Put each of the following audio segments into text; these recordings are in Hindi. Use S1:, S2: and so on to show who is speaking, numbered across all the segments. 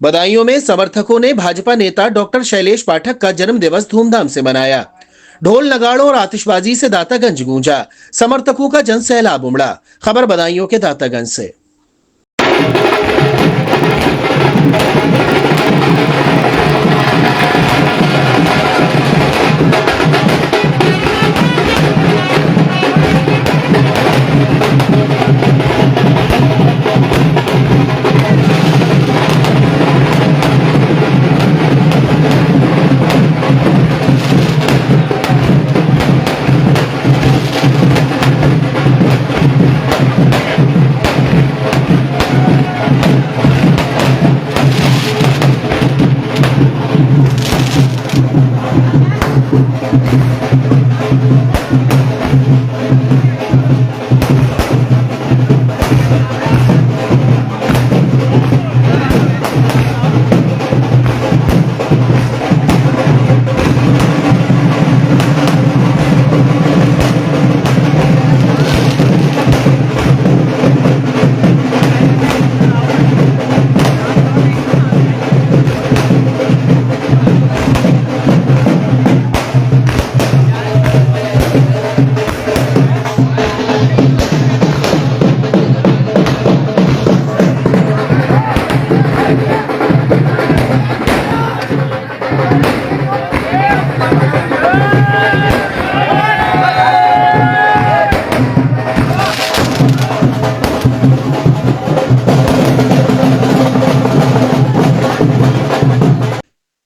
S1: बदायूं में समर्थकों ने भाजपा नेता डॉक्टर शैलेश पाठक का जन्म दिवस धूमधाम से मनाया। ढोल नगाड़ों और आतिशबाजी से दातागंज गूंजा। समर्थकों का जन सैलाब उमड़ा। खबर बदायूं के दातागंज से।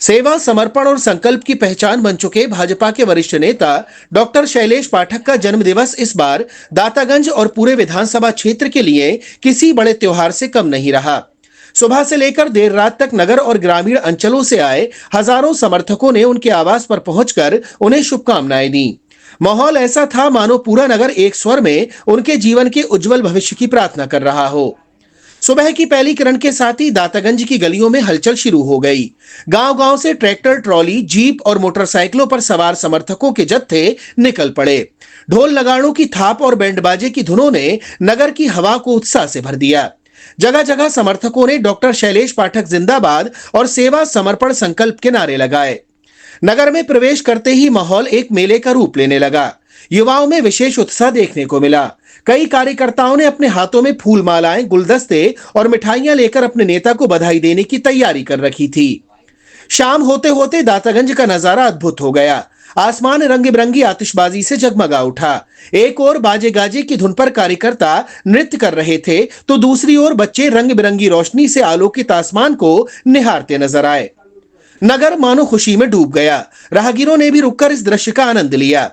S1: सेवा, समर्पण और संकल्प की पहचान बन चुके भाजपा के वरिष्ठ नेता डॉक्टर शैलेश पाठक का जन्म दिवस इस बार दातागंज और पूरे विधानसभा क्षेत्र के लिए किसी बड़े त्योहार से कम नहीं रहा। सुबह से लेकर देर रात तक नगर और ग्रामीण अंचलों से आए हजारों समर्थकों ने उनके आवास पर पहुंचकर उन्हें शुभकामनाएं दी। माहौल ऐसा था मानो पूरा नगर एक स्वर में उनके जीवन के उज्जवल भविष्य की प्रार्थना कर रहा हो। सुबह की पहली किरण के साथ ही दातागंज की गलियों में हलचल शुरू हो गई। गांव-गांव से ट्रैक्टर, ट्रॉली, जीप और मोटरसाइकिलों पर सवार समर्थकों के जत्थे निकल पड़े। ढोल नगाड़ों की थाप और बैंडबाजे की धुनों ने नगर की हवा को उत्साह से भर दिया। जगह जगह समर्थकों ने डॉक्टर शैलेश पाठक जिंदाबाद और सेवा, समर्पण, संकल्प के नारे लगाए। नगर में प्रवेश करते ही माहौल एक मेले का रूप लेने लगा। युवाओं में विशेष उत्साह देखने को मिला। कई कार्यकर्ताओं ने अपने हाथों में फूल मालाएं, गुलदस्ते और मिठाइयां लेकर अपने नेता को बधाई देने की तैयारी कर रखी थी। शाम होते होते दातागंज का नजारा अद्भुत हो गया। आसमान रंग बिरंगी आतिशबाजी से जगमगा उठा। एक ओर बाजे गाजे की धुन पर कार्यकर्ता नृत्य कर रहे थे, तो दूसरी ओर बच्चे रंग बिरंगी रोशनी से आलोकित आसमान को निहारते नजर आए। नगर मानो खुशी में डूब गया। राहगीरों ने भी रुककर इस दृश्य का आनंद लिया।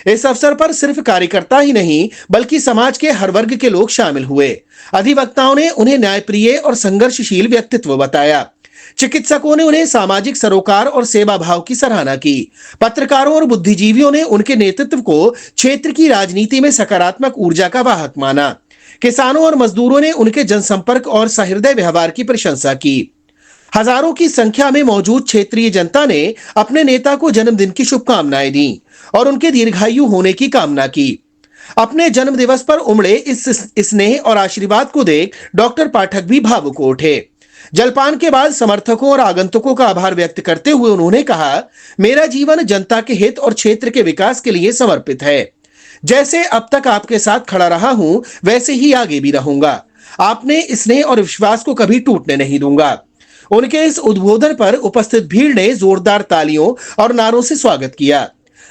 S1: इस अवसर पर सिर्फ कार्यकर्ता ही नहीं बल्कि समाज के हर वर्ग के लोग शामिल हुए। अधिवक्ताओं ने उन्हें न्यायप्रिय और संघर्षशील व्यक्तित्व बताया। चिकित्सकों ने उन्हें सामाजिक सरोकार और सेवा भाव की सराहना की। पत्रकारों और बुद्धिजीवियों ने उनके नेतृत्व को क्षेत्र की राजनीति में सकारात्मक ऊर्जा का वाहक माना। किसानों और मजदूरों ने उनके जनसंपर्क और सहृदय व्यवहार की प्रशंसा की। हजारों की संख्या में मौजूद क्षेत्रीय जनता ने अपने नेता को जन्मदिन की शुभकामनाएं दी और उनके दीर्घायु होने की कामना की। अपने जन्म दिवस पर उमड़े इस स्नेह और आशीर्वाद को देख डॉक्टर पाठक भी भावुक हो उठे। जलपान के बाद समर्थकों और आगंतुकों का आभार व्यक्त करते हुए उन्होंने कहा, मेरा जीवन जनता के हित और क्षेत्र के विकास के लिए समर्पित है। जैसे अब तक आपके साथ खड़ा रहा हूं, वैसे ही आगे भी रहूंगा। आपने स्नेह और विश्वास को कभी टूटने नहीं दूंगा। उनके इस उद्बोधन पर उपस्थित भीड़ ने जोरदार तालियों और नारों से स्वागत किया।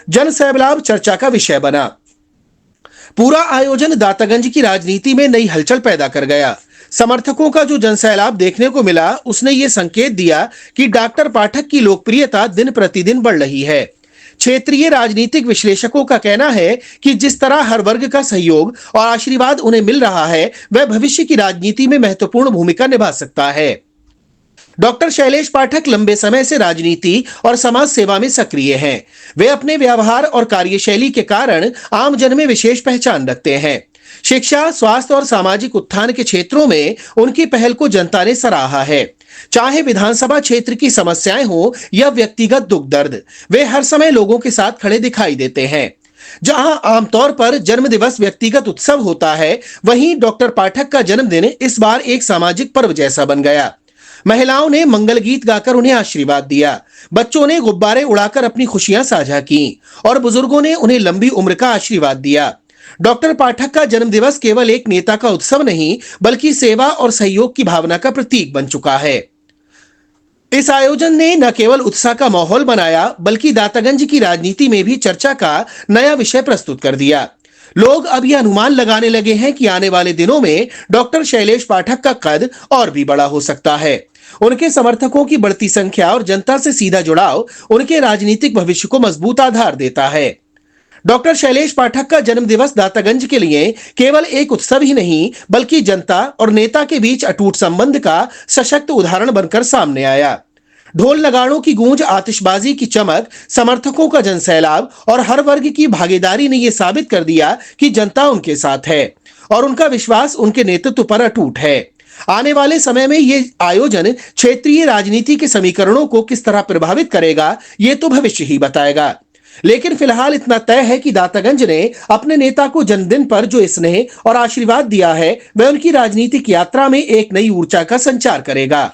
S1: जन सैलाब चर्चा का विषय बना। पूरा आयोजन दातागंज की राजनीति में नई हलचल पैदा कर गया। समर्थकों का जो जनसैलाब देखने को मिला, उसने ये संकेत दिया कि डॉक्टर पाठक की लोकप्रियता दिन प्रतिदिन बढ़ रही है। क्षेत्रीय राजनीतिक विश्लेषकों का कहना है कि जिस तरह हर वर्ग का सहयोग और आशीर्वाद उन्हें मिल रहा है, वह भविष्य की राजनीति में महत्वपूर्ण भूमिका निभा सकता है। डॉक्टर शैलेश पाठक लंबे समय से राजनीति और समाज सेवा में सक्रिय हैं। वे अपने व्यवहार और कार्यशैली के कारण आम जन में विशेष पहचान रखते हैं। शिक्षा, स्वास्थ्य और सामाजिक उत्थान के क्षेत्रों में उनकी पहल को जनता ने सराहा है। चाहे विधानसभा क्षेत्र की समस्याएं हो या व्यक्तिगत दुख दर्द, वे हर समय लोगों के साथ खड़े दिखाई देते हैं। जहां आमतौर पर जन्मदिवस व्यक्तिगत उत्सव होता है, वहीं डॉक्टर पाठक का जन्मदिन इस बार एक सामाजिक पर्व जैसा बन गया। महिलाओं ने मंगल गीत गाकर उन्हें आशीर्वाद दिया। बच्चों ने गुब्बारे उड़ाकर अपनी खुशियां साझा की और बुजुर्गों ने उन्हें लंबी उम्र का आशीर्वाद दिया। डॉक्टर पाठक का जन्मदिवस केवल एक नेता का उत्सव नहीं, बल्कि सेवा और सहयोग की भावना का प्रतीक बन चुका है। इस आयोजन ने न केवल उत्साह का माहौल बनाया, बल्कि दातागंज की राजनीति में भी चर्चा का नया विषय प्रस्तुत कर दिया। लोग अब यह अनुमान लगाने लगे हैं कि आने वाले दिनों में डॉक्टर शैलेश पाठक का कद और भी बड़ा हो सकता है। उनके समर्थकों की बढ़ती संख्या और जनता से सीधा जुड़ाव उनके राजनीतिक भविष्य को मजबूत आधार देता है। डॉक्टर शैलेश पाठक का जन्मदिवस दातागंज के लिए केवल एक उत्सव ही नहीं, बल्कि जनता और नेता के बीच अटूट संबंध का सशक्त उदाहरण बनकर सामने आया। ढोल नगाड़ों की गूंज, आतिशबाजी की चमक, समर्थकों का जनसैलाब और हर वर्ग की भागीदारी ने यह साबित कर दिया कि जनता उनके साथ है और उनका विश्वास उनके नेतृत्व पर अटूट है। आने वाले समय में ये आयोजन क्षेत्रीय राजनीति के समीकरणों को किस तरह प्रभावित करेगा, ये तो भविष्य ही बताएगा। लेकिन फिलहाल इतना तय है कि दातागंज ने अपने नेता को जन्मदिन पर जो स्नेह और आशीर्वाद दिया है, वह उनकी राजनीतिक यात्रा में एक नई ऊर्जा का संचार करेगा।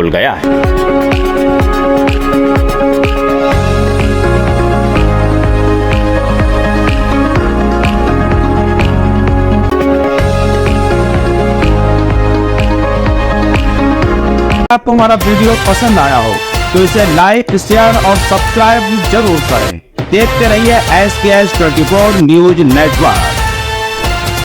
S2: खुल गया है।
S3: आपको हमारा वीडियो पसंद आया हो तो इसे लाइक, शेयर और सब्सक्राइब जरूर करें। देखते रहिए SKS 24 न्यूज नेटवर्क।